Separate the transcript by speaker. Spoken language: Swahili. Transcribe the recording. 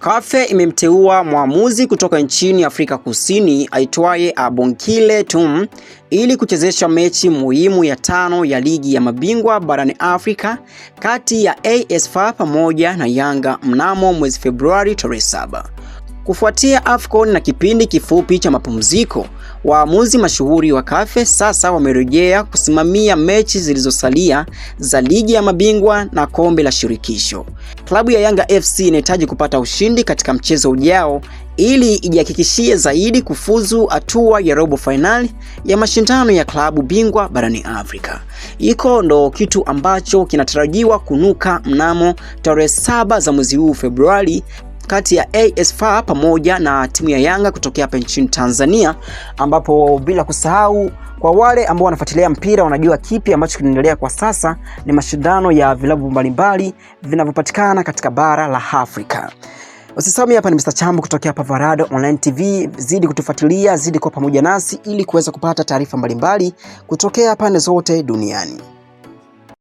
Speaker 1: CAF imemteua mwamuzi kutoka nchini Afrika Kusini aitwaye Abonkile Tum ili kuchezesha mechi muhimu ya 5 ya ligi ya mabingwa barani Afrika kati ya AS FAR pamoja na Yanga mnamo mwezi Februari tarehe 7. Kufuatia AFCON na kipindi kifupi cha mapumziko, waamuzi mashuhuri wa CAF sasa wamerejea kusimamia mechi zilizosalia za ligi ya mabingwa na kombe la shirikisho. Klabu ya Yanga FC inahitaji kupata ushindi katika mchezo ujao ili ijihakikishie zaidi kufuzu hatua ya robo finali ya mashindano ya klabu bingwa barani Afrika. Iko ndo kitu ambacho kinatarajiwa kunuka mnamo tarehe 7 za mwezi huu Februari kati ya AS FAR pamoja na timu ya Yanga kutokea hapa nchini Tanzania, ambapo bila kusahau kwa wale ambao wanafuatilia mpira wanajua kipi ambacho kinaendelea kwa sasa ni mashindano ya vilabu mbalimbali vinavyopatikana katika bara la Afrika. Usisahau, hapa ni Mr. Chambo kutokea hapa Varado Online TV. Zidi kutufuatilia, zidi kuwa pamoja nasi ili kuweza kupata taarifa mbalimbali kutokea pande zote duniani.